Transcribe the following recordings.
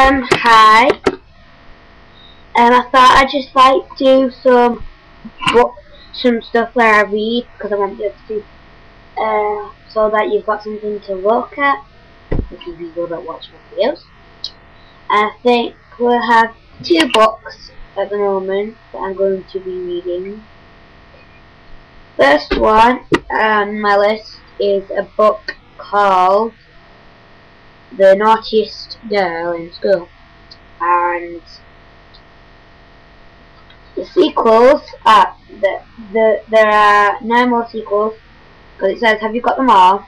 Hi. I thought I'd just like do some stuff where I read because I want you to so that you've got something to look at if you people that watch my videos. I think we'll have 2 books at the moment that I'm going to be reading. First one on my list is a book called The Naughtiest Girl in School, and the sequels are there are 9 more sequels, because it says have you got them all,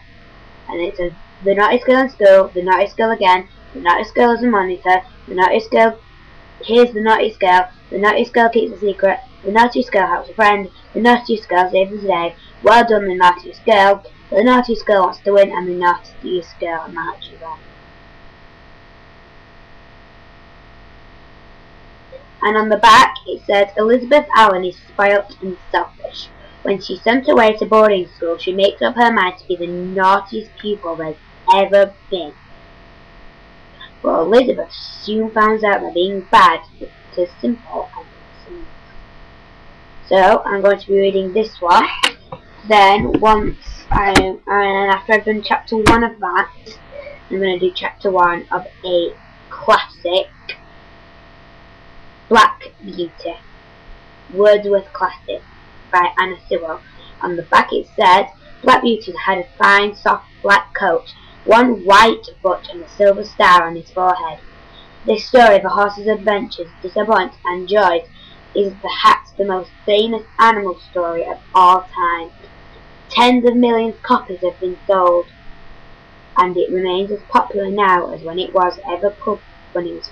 and it says the naughtiest girl in school, the naughtiest girl again, the naughtiest girl is a monitor, the naughtiest girl, here's the naughtiest girl keeps a secret, the naughtiest girl helps a friend, the naughtiest girl saves the day, well done the naughtiest girl, the naughtiest girl wants to win, and the naughtiest girl marches on. And on the back it says Elizabeth Allen is spoilt and selfish. When she's sent away to boarding school, she makes up her mind to be the naughtiest pupil there's ever been. But Elizabeth soon finds out that being bad is as simple as it seems. So I'm going to be reading this one. Then after I've done chapter 1 of that, I'm going to do chapter 1 of a classic, Black Beauty, Wordsworth Classic by Anna Sewell. On the back it said, Black Beauty had a fine soft black coat, one white foot and a silver star on his forehead. This story of a horse's adventures, disappointments and joys is perhaps the most famous animal story of all time. Tens of millions of copies have been sold, and it remains as popular now as when it was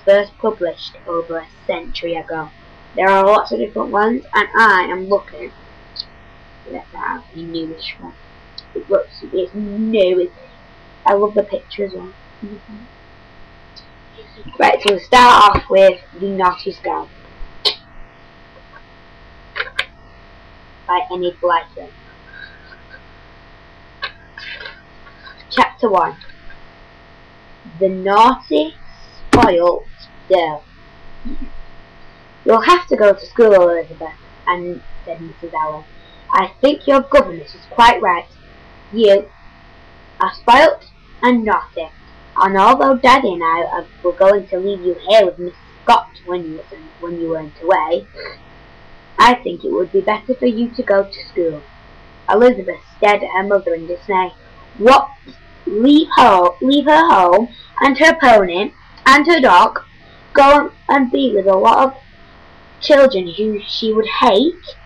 first published over a century ago. There are lots of different ones, and I am looking. Let's have a newish one. It's new. I love the picture as well. Right, so we'll start off with The Naughtiest Girl by Enid Blyton. Chapter 1. The Naughty, Spoilt Girl. You'll have to go to school, Elizabeth, said Mrs. Allen. I think your governess is quite right. You are spoilt and naughty, and although Daddy and I were going to leave you here with Miss Scott when you weren't away, I think it would be better for you to go to school. Elizabeth stared at her mother in dismay. What? Leave her home, and her pony, and her dog, go and be with a lot of children who she would hate?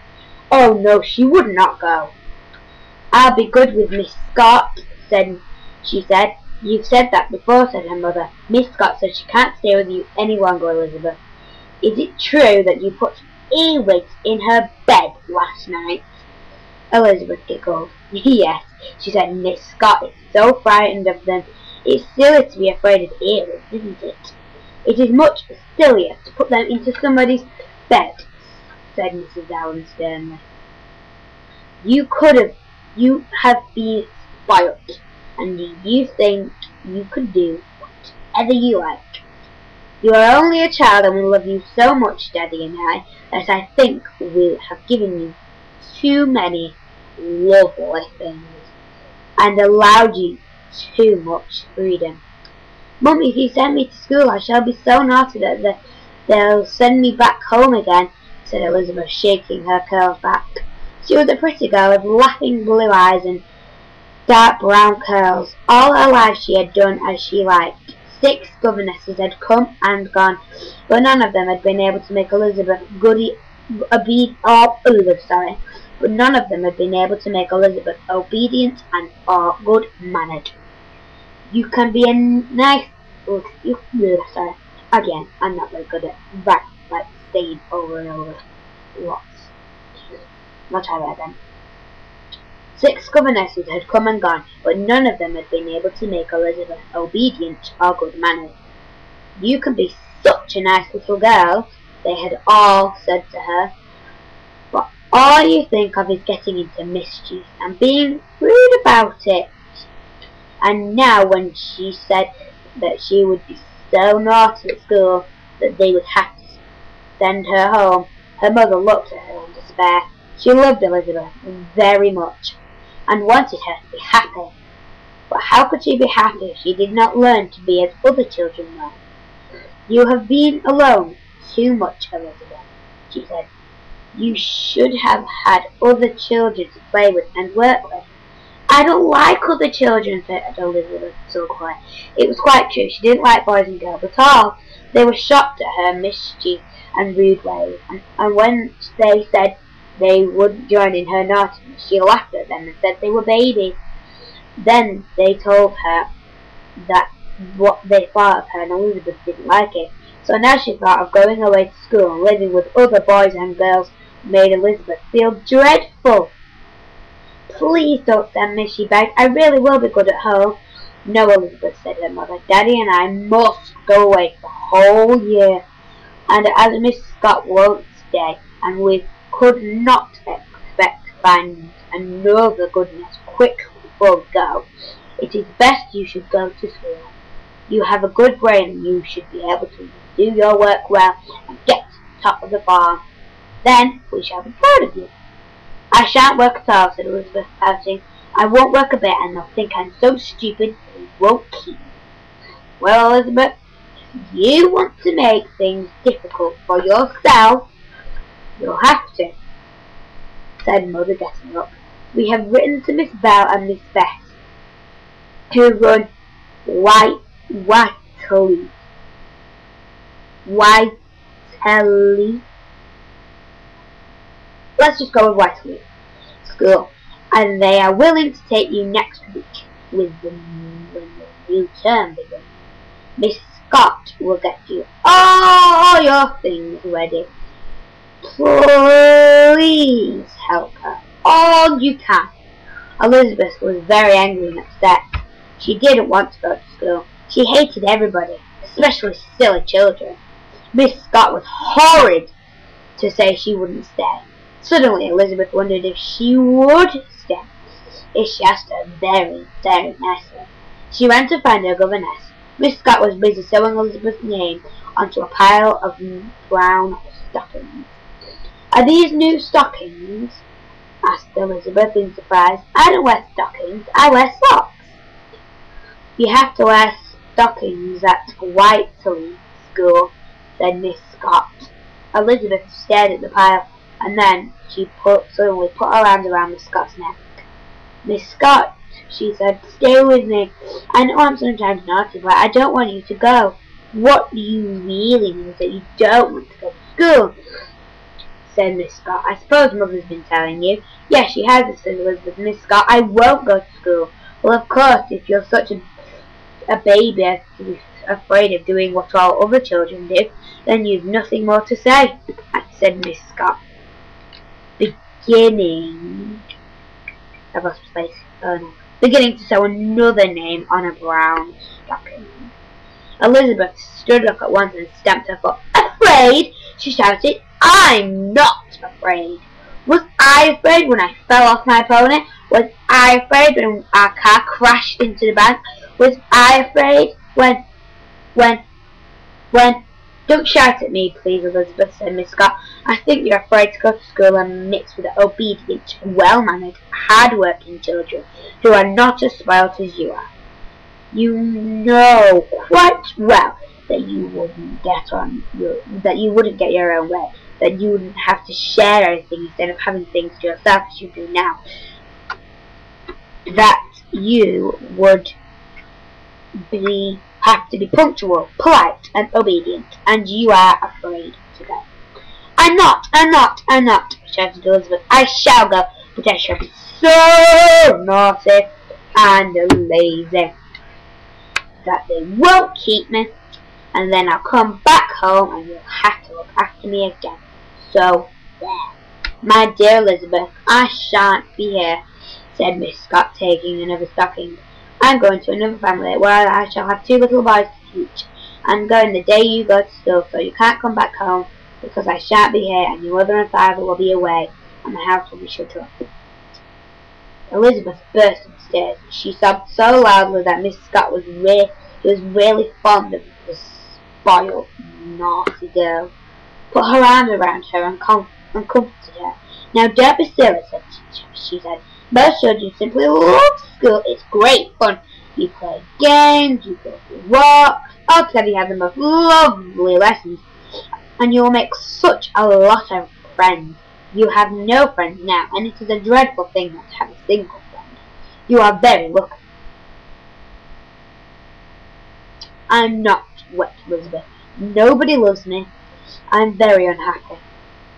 Oh no, she would not go. I'll be good with Miss Scott, she said. You've said that before, said her mother. Miss Scott says she can't stay with you any longer, Elizabeth. Is it true that you put earwigs in her bed last night? Elizabeth giggled. Yes, she said, Miss Scott is so frightened of them. It's silly to be afraid of earwigs, isn't it? It is much sillier to put them into somebody's bed, said Mrs. Allen sternly. You have been spoilt, and you think you could do whatever you like. You are only a child, and we love you so much, Daddy and I, that I think we have given you too many lovely things, and allowed you too much freedom. Mummy, if you send me to school, I shall be so naughty that they'll send me back home again, said Elizabeth, shaking her curls back. She was a pretty girl with laughing blue eyes and dark brown curls. All her life she had done as she liked. 6 governesses had come and gone, but none of them had been able to make Elizabeth obedient and good-mannered. You can be a nice... Again, I'm not very good at that, like saying over and over. Lots. I'll try that again. 6 governesses had come and gone, but none of them had been able to make Elizabeth obedient or good-mannered. You can be such a nice little girl, they had all said to her, but all you think of is getting into mischief and being rude about it. And now when she said that she would be so naughty at school that they would have to send her home. Her mother looked at her in despair. She loved Elizabeth very much and wanted her to be happy. But how could she be happy if she did not learn to be as other children learn? You have been alone too much, Elizabeth, she said. You should have had other children to play with and work with. I don't like other children, said Elizabeth so quiet. It was quite true. She didn't like boys and girls at all. They were shocked at her mischief and rude ways, and when they said they wouldn't join in her naughtiness, she laughed at them and said they were babies. Then they told her that what they thought of her, and Elizabeth didn't like it. So now she thought of going away to school and living with other boys and girls made Elizabeth feel dreadful. Please don't send me, she begged. I really will be good at home. No, Elizabeth, said her mother. Daddy and I must go away for the whole year. And as Miss Scott won't stay, and we could not expect to find another goodness quickly before we go, it is best you should go to school. You have a good brain and you should be able to do your work well and get to the top of the farm. Then we shall be proud of you. I shan't work at all, said Elizabeth, pouting. I won't work a bit, and they'll think I'm so stupid they won't keep me. Well, Elizabeth, if you want to make things difficult for yourself, you'll have to, said Mother, getting up. We have written to Miss Bell and Miss Bess, who run watelillies. Let's just go with watelillies school, and they are willing to take you next week when the new term begins. Miss Scott will get you all your things ready. Please help her all you can. Elizabeth was very angry and upset. She didn't want to go to school. She hated everybody, especially silly children. Miss Scott was horrid to say she wouldn't stay. Suddenly Elizabeth wondered if she would stay, if she asked her very, very nicely. She ran to find her governess. Miss Scott was busy sewing Elizabeth's name onto a pile of brown stockings. Are these new stockings? Asked Elizabeth in surprise. I don't wear stockings, I wear socks. You have to wear stockings at watelillies school, said Miss Scott. Elizabeth stared at the pile, and then she suddenly put her arms around Miss Scott's neck. Miss Scott, she said, stay with me. I know I'm sometimes naughty, but I don't want you to go. What do you really mean is that you don't want to go to school? Said Miss Scott. I suppose Mother's been telling you. Yes, she has, said Elizabeth. Miss Scott, I won't go to school. Well, of course, if you're such a baby as to be afraid of doing what all other children do, then you've nothing more to say, said Miss Scott. Beginning to sew another name on a brown stocking. Elizabeth stood up at once and stamped her foot. Afraid? She shouted. I'm not afraid. Was I afraid when I fell off my pony? Was I afraid when our car crashed into the bank? Was I afraid when... Don't shout at me, please, Elizabeth, said Miss Scott. I think you're afraid to go to school and mix with the obedient, well-mannered, hard-working children who are not as spoilt as you are. You know quite well that you wouldn't get your own way, that you wouldn't have to share everything instead of having things to yourself as you do now, that you would have to be punctual, polite, and obedient, and you are afraid to go. I'm not, shouted Elizabeth. I shall go, but I shall be so naughty and lazy that they won't keep me, and then I'll come back home and you'll have to look after me again. So, there. My dear Elizabeth, I shan't be here, said Miss Scott, taking another stocking. I'm going to another family where I shall have 2 little boys to teach. I'm going the day you go to school, so you can't come back home because I shan't be here and your mother and father will be away and the house will be shut up. Elizabeth burst upstairs. She sobbed so loudly that Miss Scott was really fond of the spoiled, naughty girl, put her arm around her and comforted her. Now don't be silly, she said. Most children simply love school. It's great fun. You play games, you go for walks, altogether you have the most lovely lessons, and you will make such a lot of friends. You have no friends now, and it is a dreadful thing not to have a single friend. You are very lucky. I'm not, wept Elizabeth. Nobody loves me. I'm very unhappy.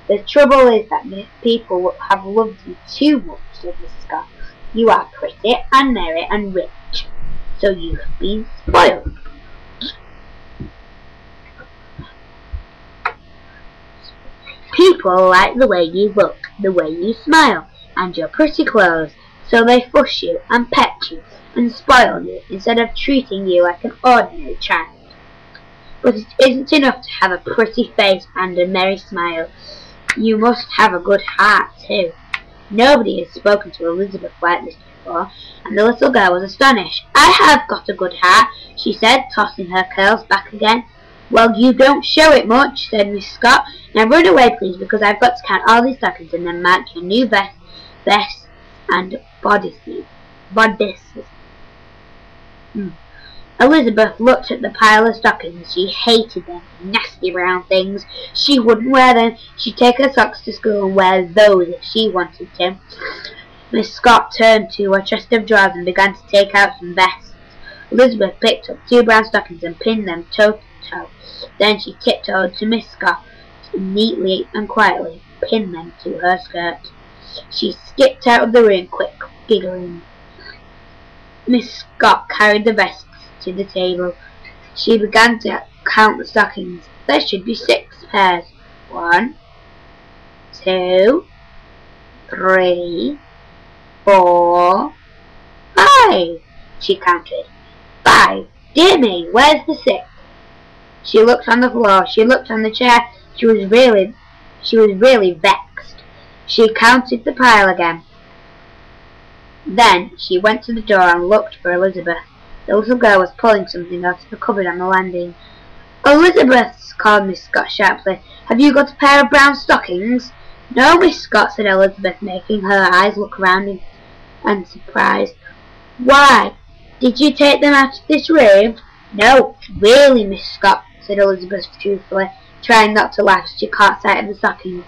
The trouble is that people have loved you too much, said Mrs. Scott. You are pretty and merry and rich, so you have been spoiled. People like the way you look, the way you smile, and your pretty clothes, so they fuss you and pet you and spoil you instead of treating you like an ordinary child. But it isn't enough to have a pretty face and a merry smile. You must have a good heart too. Nobody had spoken to Elizabeth like this before, and the little girl was astonished. I have got a good heart, she said, tossing her curls back again. Well, you don't show it much, said Miss Scott. Now run away, please, because I've got to count all these stockings and then mark your new vests and bodices. Elizabeth looked at the pile of stockings. She hated them, nasty brown things. She wouldn't wear them. She'd take her socks to school and wear those if she wanted to. Miss Scott turned to a chest of drawers and began to take out some vests. Elizabeth picked up 2 brown stockings and pinned them toe to toe. Then she tiptoed to Miss Scott and neatly and quietly pinned them to her skirt. She skipped out of the room quick, giggling. Miss Scott carried the vests to the table. She began to count the stockings. There should be 6 pairs. 1, 2, 3, 4, 5. She counted. 5. Dear me, where's the 6th? She looked on the floor. She looked on the chair. She was really vexed. She counted the pile again. Then she went to the door and looked for Elizabeth. The little girl was pulling something out of the cupboard on the landing. Elizabeth, called Miss Scott sharply, have you got a pair of brown stockings? No, Miss Scott, said Elizabeth, making her eyes look round and surprised. Why, did you take them out of this room? No, really, Miss Scott, said Elizabeth truthfully, trying not to laugh as she caught sight of the stockings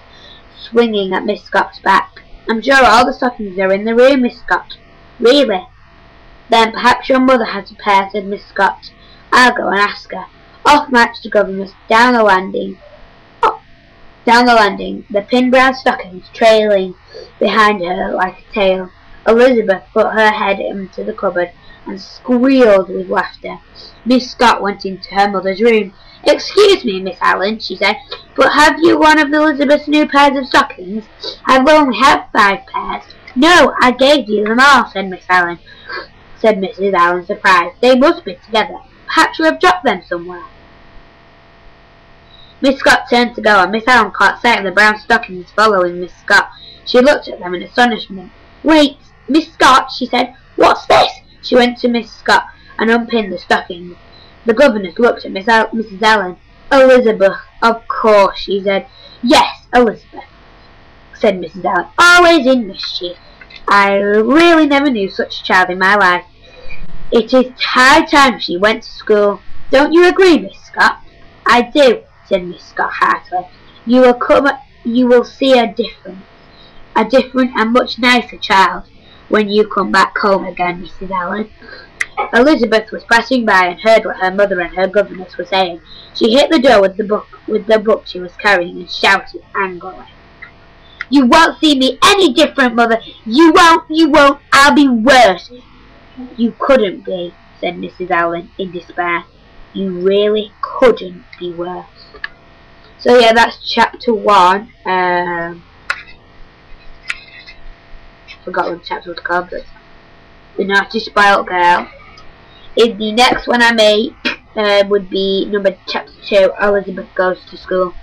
swinging at Miss Scott's back. I'm sure all the stockings are in the room, Miss Scott. Really? Then perhaps your mother has a pair, said Miss Scott. I'll go and ask her. Off marched the governess down the landing, the pin brown stockings trailing behind her like a tail. Elizabeth put her head into the cupboard and squealed with laughter. Miss Scott went into her mother's room. Excuse me, Miss Allen, she said, but have you one of Elizabeth's new pairs of stockings? I've only had 5 pairs. No, I gave you them all, said Miss Allen. Said Mrs. Allen, surprised. They must be together. Perhaps you have dropped them somewhere. Miss Scott turned to go, and Miss Allen caught sight of the brown stockings following Miss Scott. She looked at them in astonishment. Wait, Miss Scott, she said. What's this? She went to Miss Scott and unpinned the stockings. The governess looked at Mrs. Allen. Elizabeth, of course, she said. Yes, Elizabeth, said Mrs. Allen. Always in mischief. I really never knew such a child in my life. It is high time she went to school. Don't you agree, Miss Scott? I do, said Miss Scott heartily. You will see a different and much nicer child when you come back home again, Mrs. Allen. Elizabeth was passing by and heard what her mother and her governess were saying. She hit the door with the book she was carrying and shouted angrily. You won't see me any different, Mother. You won't. I'll be worse. You couldn't be, said Mrs. Allen in despair. You really couldn't be worse. So yeah, that's chapter 1. Forgot what the chapter was called, but the naughty spoiled girl. In the next one I make would be chapter 2, Elizabeth Goes to School.